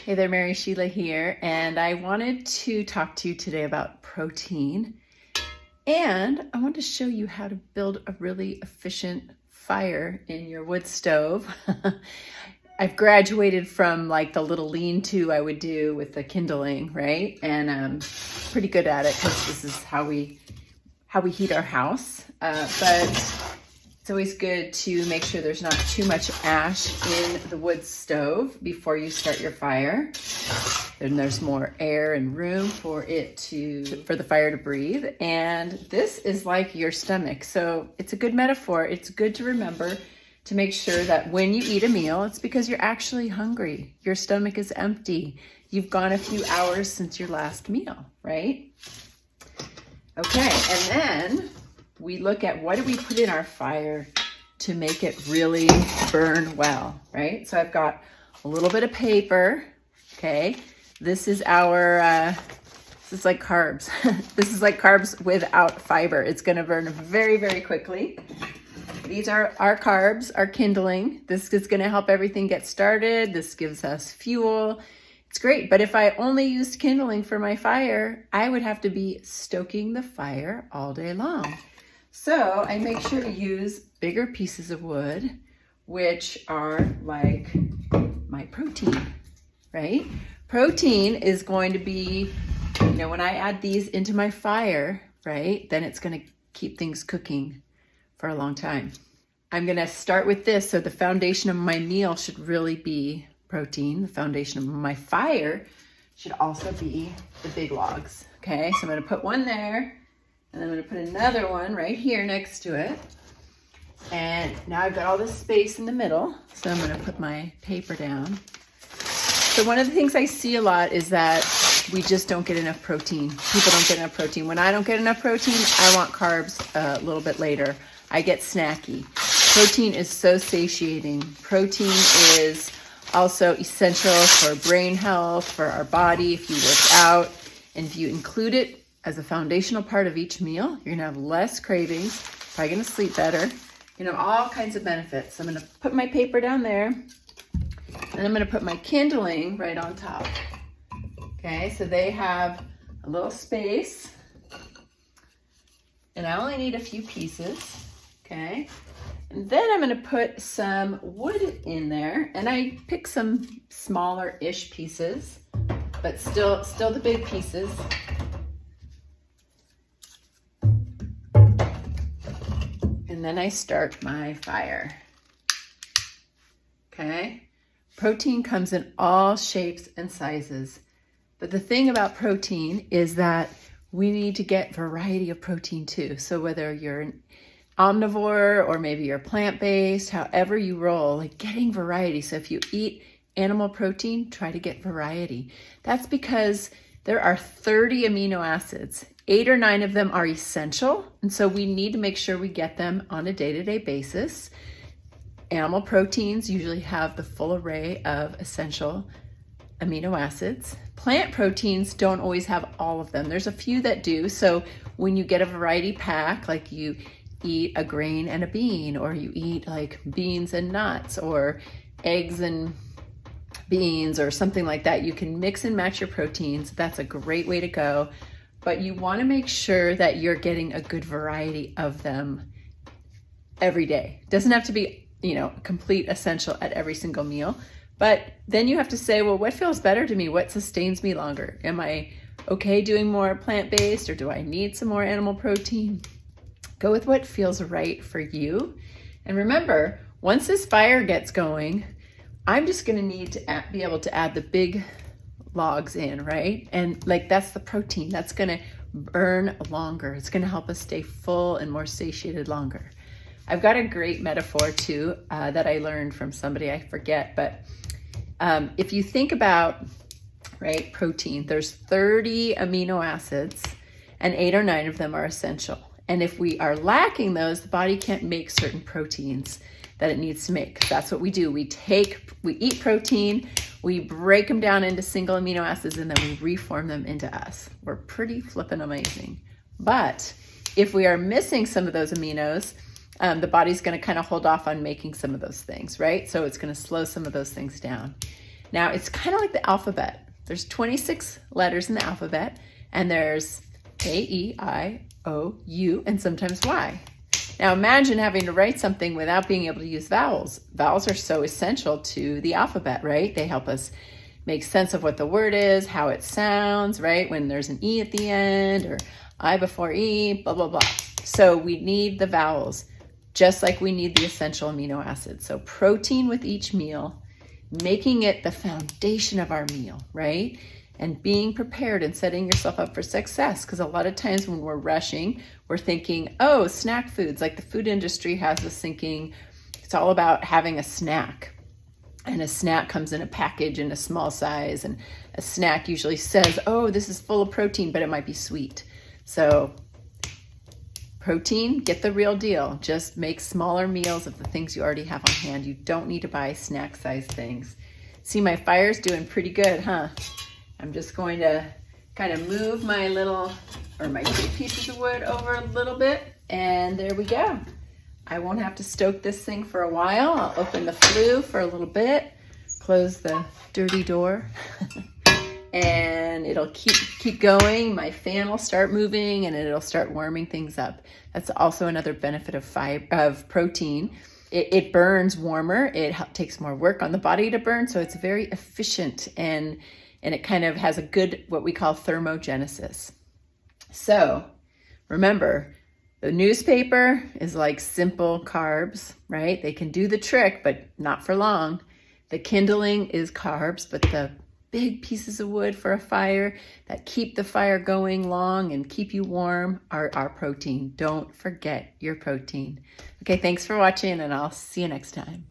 Hey there, Mary Sheila here, and I wanted to talk to you today about protein, and I want to show you how to build a really efficient fire in your wood stove. I've graduated from like the little lean-to I would do with the kindling, right? And I'm pretty good at it because this is how we heat our house. But it's always good to make sure there's not too much ash in the wood stove before you start your fire. Then there's more air and room for the fire to breathe. And this is like your stomach. So it's a good metaphor. It's good to remember to make sure that when you eat a meal, it's because you're actually hungry. Your stomach is empty. You've gone a few hours since your last meal, right? Okay, and then we look at what do we put in our fire to make it really burn well, right? So I've got a little bit of paper, okay? This is our, this is like carbs. This is like carbs without fiber. It's gonna burn very, very quickly. These are our carbs, our kindling. This is gonna help everything get started. This gives us fuel. It's great, but if I only used kindling for my fire, I would have to be stoking the fire all day long. So I make sure to use bigger pieces of wood, which are like my protein, right? Protein is going to be, you know, when I add these into my fire, right, then it's going to keep things cooking for a long time. I'm going to start with this. So the foundation of my meal should really be protein. The foundation of my fire should also be the big logs. Okay, so I'm going to put one there. And I'm going to put another one right here next to it. And now I've got all this space in the middle. So I'm going to put my paper down. So one of the things I see a lot is that we just don't get enough protein. People don't get enough protein. When I don't get enough protein, I want carbs a little bit later. I get snacky. Protein is so satiating. Protein is also essential for brain health, for our body, if you work out. And if you include it as a foundational part of each meal, you're gonna have less cravings, probably gonna sleep better, you know, all kinds of benefits. So I'm gonna put my paper down there, and I'm gonna put my kindling right on top. Okay, so they have a little space, and I only need a few pieces, okay? And then I'm gonna put some wood in there, and I pick some smaller-ish pieces, but still the big pieces. And then I start my fire. Okay? Protein comes in all shapes and sizes. But the thing about protein is that we need to get variety of protein too. So whether you're an omnivore or maybe you're plant-based, however you roll, like getting variety. So if you eat animal protein, try to get variety. That's because there are 30 amino acids. 8 or 9 of them are essential, and so we need to make sure we get them on a day-to-day basis. Animal proteins usually have the full array of essential amino acids. Plant proteins don't always have all of them. There's a few that do, so when you get a variety pack, like you eat a grain and a bean, or you eat like beans and nuts, or eggs and beans, or something like that, you can mix and match your proteins. That's a great way to go. But you want to make sure that you're getting a good variety of them every day. It doesn't have to be, you know, complete essential at every single meal. But then you have to say, well, what feels better to me? What sustains me longer? Am I okay doing more plant-based, or do I need some more animal protein? Go with what feels right for you. And remember, once this fire gets going, I'm just going to need to be able to add the big logs in, right? And like that's the protein that's going to burn longer. It's going to help us stay full and more satiated longer. I've got a great metaphor too that I learned from somebody, I forget, but if you think about, right, protein, there's 30 amino acids and 8 or 9 of them are essential. And if we are lacking those, the body can't make certain proteins that it needs to make. That's what we do. We eat protein, we break them down into single amino acids, and then we reform them into us. We're pretty flippin' amazing. But if we are missing some of those aminos, the body's going to kind of hold off on making some of those things, right? So it's going to slow some of those things down. Now, it's kind of like the alphabet. There's 26 letters in the alphabet, and there's A, E, I, O, U, and sometimes Y. Now, imagine having to write something without being able to use vowels. Vowels are so essential to the alphabet, right? They help us make sense of what the word is, how it sounds, right? When there's an E at the end or I before E, blah, blah, blah. So we need the vowels, just like we need the essential amino acids. So protein with each meal, making it the foundation of our meal, right? And being prepared and setting yourself up for success. Because a lot of times when we're rushing, we're thinking, oh, snack foods, like the food industry has us thinking it's all about having a snack. And a snack comes in a package in a small size, and a snack usually says, oh, this is full of protein, but it might be sweet. So protein, get the real deal. Just make smaller meals of the things you already have on hand. You don't need to buy snack size things. See, my fire's doing pretty good, huh? I'm just going to kind of move my my two pieces of wood over a little bit, and there we go. I won't have to stoke this thing for a while. I'll open the flue for a little bit, close the dirty door, and it'll keep going. My fan will start moving, and it'll start warming things up. That's also another benefit of protein. It burns warmer. It takes more work on the body to burn, so it's very efficient, and it kind of has a good, what we call thermogenesis. So remember, the newspaper is like simple carbs, right? They can do the trick, but not for long. The kindling is carbs, but the big pieces of wood for a fire that keep the fire going long and keep you warm are our protein. Don't forget your protein. Okay, thanks for watching, and I'll see you next time.